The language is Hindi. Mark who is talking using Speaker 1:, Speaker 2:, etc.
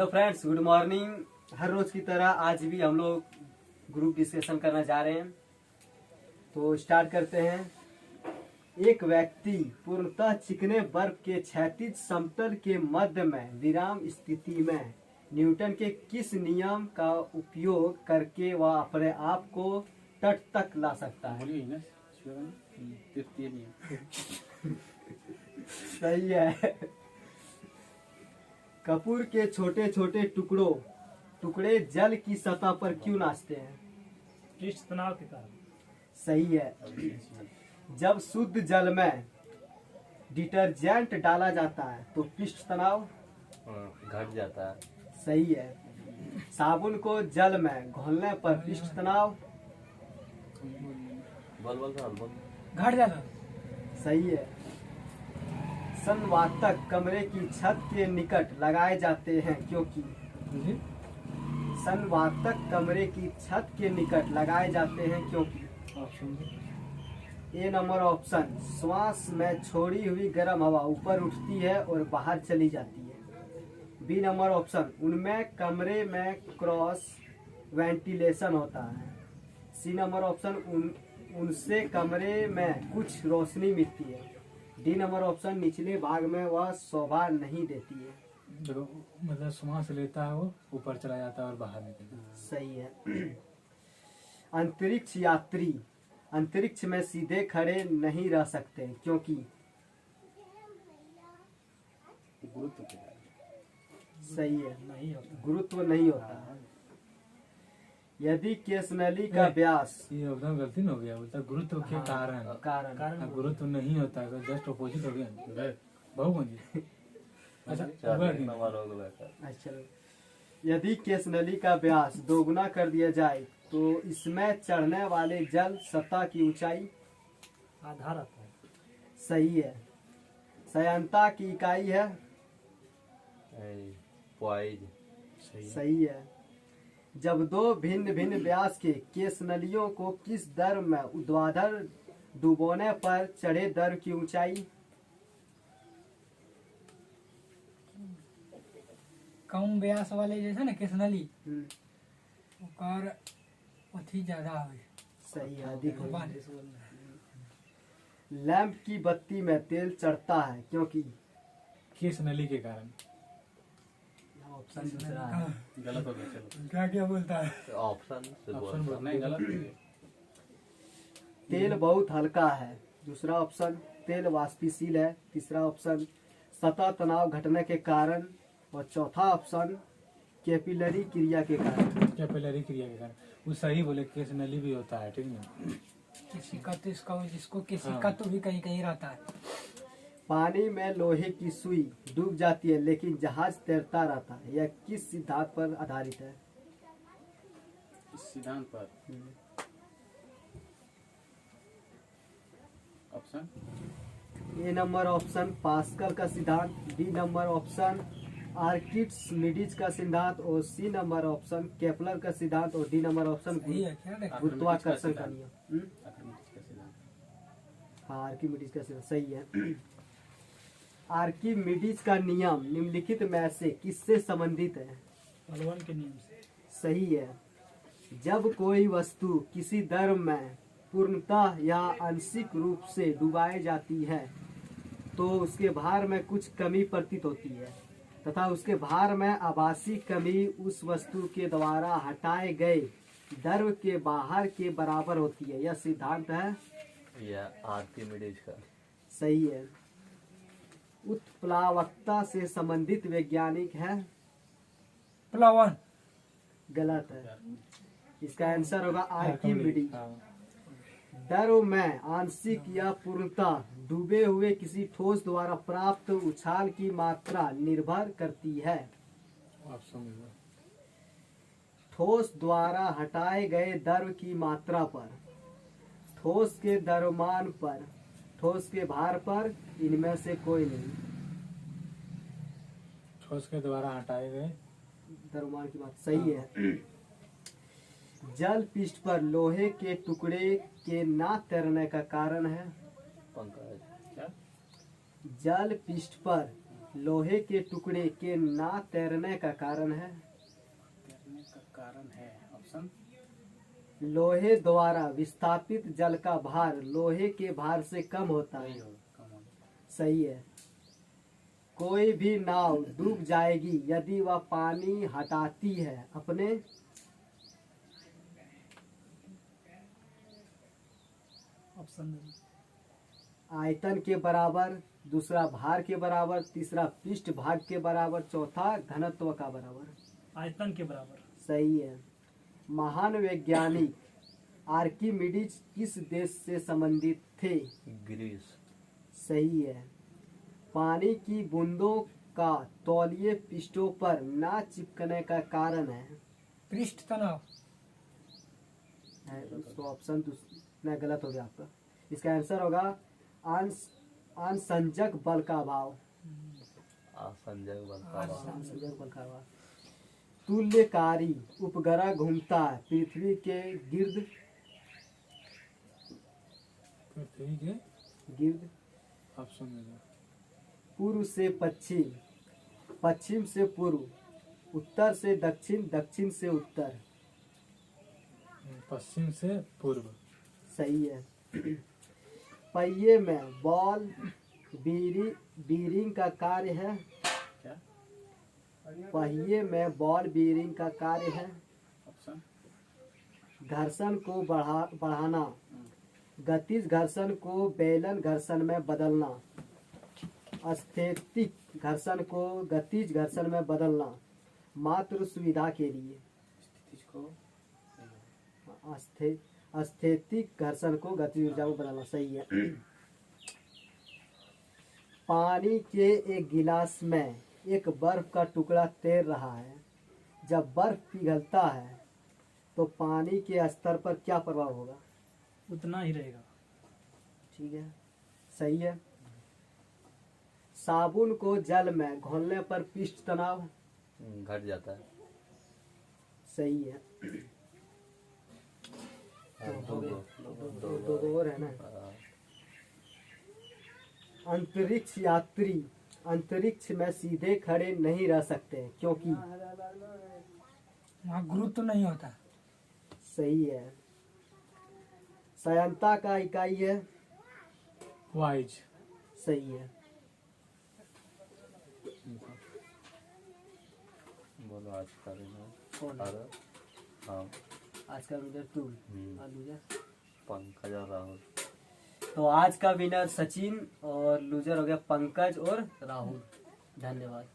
Speaker 1: Hello friends, good morning. हर रोज की तरह आज भी हम लोग ग्रुप डिस्कशन करना जा रहे हैं, तो स्टार्ट करते हैं। एक व्यक्ति पूर्णतः चिकने बर्फ के क्षैतिज समतल के मध्य में विराम स्थिति में न्यूटन के किस नियम का उपयोग करके वह अपने आप को तट तक ला सकता है? सही है। कपूर के छोटे छोटे टुकड़े जल की सतह पर क्यों नाचते हैं?
Speaker 2: पृष्ठ तनाव के कारण।
Speaker 1: सही है। जब शुद्ध जल में डिटर्जेंट डाला जाता है तो पृष्ठ तनाव
Speaker 3: घट जाता है।
Speaker 1: सही है। साबुन को जल में घोलने पर पृष्ठ तनाव
Speaker 2: घट जाता।
Speaker 1: सही है। संवातक कमरे की छत के निकट लगाए जाते हैं क्योंकि संवातक कमरे की छत के निकट लगाए जाते हैं क्योंकि ए नंबर ऑप्शन, श्वास में छोड़ी हुई गर्म हवा ऊपर उठती है और बाहर चली जाती है। बी नंबर ऑप्शन, उनमें कमरे में क्रॉस वेंटिलेशन होता है। सी नंबर ऑप्शन, उनसे कमरे में कुछ रोशनी मिलती है। डी नंबर ऑप्शन, निचले भाग में वह शोभा नहीं देती है।
Speaker 2: जो मतलब श्वास लेता है वो ऊपर चला जाता है और बाहर निकलता है।
Speaker 1: सही है। अंतरिक्ष यात्री अंतरिक्ष में सीधे खड़े नहीं रह सकते क्योंकि सही है,
Speaker 2: नहीं होता।
Speaker 1: गुरुत्व नहीं होता। यदि केस नली का व्यास
Speaker 2: ये एकदम गलती हो गया, बोलता गुरुत्व के कारण गुरुत्व नहीं होता, जस्ट अपोजिट हो गया। बहुत जी।
Speaker 1: अच्छा, यदि केस नली का व्यास दोगुना कर दिया जाए तो इसमें चढ़ने वाले जल सतह की ऊंचाई
Speaker 2: आधा रहता है।
Speaker 1: सही है। सयंता की इकाई है
Speaker 3: पॉइज।
Speaker 1: सही है। जब दो भिन्न भिन्न व्यास के केस नलियों को किस दर में ऊर्ध्वाधर डुबोने पर चढ़े दर की ऊंचाई
Speaker 4: कम व्यास वाले जैसे ना केस नली ओकर अथी ज्यादा है।
Speaker 1: सही है। लैंप की बत्ती में तेल चढ़ता है क्योंकि
Speaker 2: केस नली के कारण।
Speaker 1: ऑप्शन दूसरा है।
Speaker 2: गलत हो गया। चलो
Speaker 4: क्या बोलता है?
Speaker 3: ऑप्शन
Speaker 2: नहीं गलत।
Speaker 1: तेल बहुत हल्का है। दूसरा ऑप्शन, तेल वाष्पशील है। तीसरा ऑप्शन, सतह तनाव घटने के कारण। और चौथा ऑप्शन, कैपिलरी क्रिया के कारण।
Speaker 2: कैपिलरी क्रिया के कारण वो सही बोले। केस नली भी होता है, ठीक ना।
Speaker 4: किसी का तो इसका जिसको किसी का तो भी कहीं कहीं रहता है।
Speaker 1: पानी में लोहे की सुई डूब जाती है लेकिन जहाज तैरता रहता है। यह किस सिद्धांत पर आधारित है?
Speaker 2: इस सिद्धांत पर option
Speaker 1: A number option, pascal का सिद्धांत। बी नंबर ऑप्शन, आर्किमिडीज का सिद्धांत। और सी नंबर ऑप्शन, केपलर का सिद्धांत। और डी नंबर ऑप्शन, गुरुत्वाकर्षण का नियम। हाँ, आर्किमिडीज का सिद्धांत सही है। आर्किमिडीज का नियम निम्नलिखित में से किससे संबंधित है?
Speaker 2: बलवन के नियम से।
Speaker 1: सही है। जब कोई वस्तु किसी दर में पूर्णतः या आंशिक रूप से डुबाई जाती है तो उसके भार में कुछ कमी प्रतीत होती है तथा उसके भार में आभासी कमी उस वस्तु के द्वारा हटाए गए द्रव्य के बाहर के बराबर होती है। यह सिद्धांत है
Speaker 3: या आर्किमिडीज का।
Speaker 1: सही है। उत्प्लावकता से संबंधित वैज्ञानिक है
Speaker 4: प्लावन।
Speaker 1: गलत है। इसका आंसर होगा आर्किमिडीज। द्रव में आंशिक या पूर्णतः डूबे हुए किसी ठोस द्वारा प्राप्त उछाल की मात्रा निर्भर करती है ठोस द्वारा हटाए गए द्रव की मात्रा पर, ठोस के द्रव्यमान पर, ठोस के भार पर। इनमें से कोई नहीं।
Speaker 2: ठोस के द्वारा हटाए गए
Speaker 1: द्रव्यमान की मात्रा। सही है। जल पृष्ठ पर लोहे के टुकड़े के ना तैरने का कारण है
Speaker 3: पंकज।
Speaker 1: जल पृष्ठ पर लोहे के टुकड़े के ना तैरने का कारण है।
Speaker 2: तैरने का कारण है ऑप्शन
Speaker 1: लोहे द्वारा विस्थापित जल का भार लोहे के भार से कम होता है।
Speaker 2: कम होगा।
Speaker 1: सही है। कोई भी नाव डूब जाएगी यदि वह पानी हटाती है अपने।
Speaker 2: ऑप्शन
Speaker 1: आयतन के बराबर, दूसरा भार के बराबर, तीसरा पृष्ठ भाग के बराबर, चौथा घनत्व का बराबर।
Speaker 2: आयतन के बराबर।
Speaker 1: सही है। महान वैज्ञानिक आर्किमिडीज किस देश से संबंधित थे।
Speaker 3: ग्रीस।
Speaker 1: सही है। पानी की बूंदों का तौलिए पृष्ठों पर ना चिपकने का कारण है।
Speaker 4: पृष्ठ तनाव।
Speaker 1: उसको ऑप्शन नहीं, गलत हो गया आपका। इसका आंसर होगा असंजक बल का अभाव।
Speaker 3: असंजक बल का अभाव।
Speaker 1: असंजक बल का अभाव। तुल्यकारी उपग्रह घूमता है पृथ्वी के गिर्द।
Speaker 2: पृथ्वी के
Speaker 1: गिर्द।
Speaker 2: ऑप्शन में
Speaker 1: पूर्व से पश्चिम, पश्चिम से पूर्व, उत्तर से दक्षिण, दक्षिण से उत्तर।
Speaker 2: पश्चिम से पूर्व।
Speaker 1: सही है। पहिए में बॉल बीरिंग का कार्य है।
Speaker 2: क्या?
Speaker 1: पहिए में बॉल बीरिंग का कार्य है।
Speaker 2: ऑप्शन
Speaker 1: घर्षण को बढ़ाना, गतिज घर्षण को बेलन घर्षण में बदलना, स्थैतिक घर्षण को गतिज घर्षण में बदलना, मात्र सुविधा के लिए। स्थैतिक घर्षण को गतिज ऊर्जा में बदलना। सही है। पानी के एक गिलास में एक बर्फ का टुकड़ा तैर रहा है। जब बर्फ पिघलता है तो पानी के स्तर पर क्या प्रभाव होगा।
Speaker 2: उतना ही रहेगा।
Speaker 1: ठीक है। सही है। साबुन को जल में घोलने पर पृष्ठ तनाव
Speaker 3: घट जाता है।
Speaker 1: सही है। दो और है ना। अंतरिक्ष यात्री अंतरिक्ष में सीधे खड़े नहीं रह सकते क्योंकि।
Speaker 4: वहाँ गुरुत्व नहीं होता।
Speaker 1: सही है। सयंता का इकाई है
Speaker 2: वाइज।
Speaker 1: सही है।
Speaker 3: बोलो आज का
Speaker 1: कौन?
Speaker 3: हाँ
Speaker 1: आज का विनर तू
Speaker 3: हम्म।
Speaker 1: और लूजर
Speaker 3: पंकज और राहुल।
Speaker 1: तो आज का विनर सचिन और लूजर हो गया पंकज और राहुल। धन्यवाद।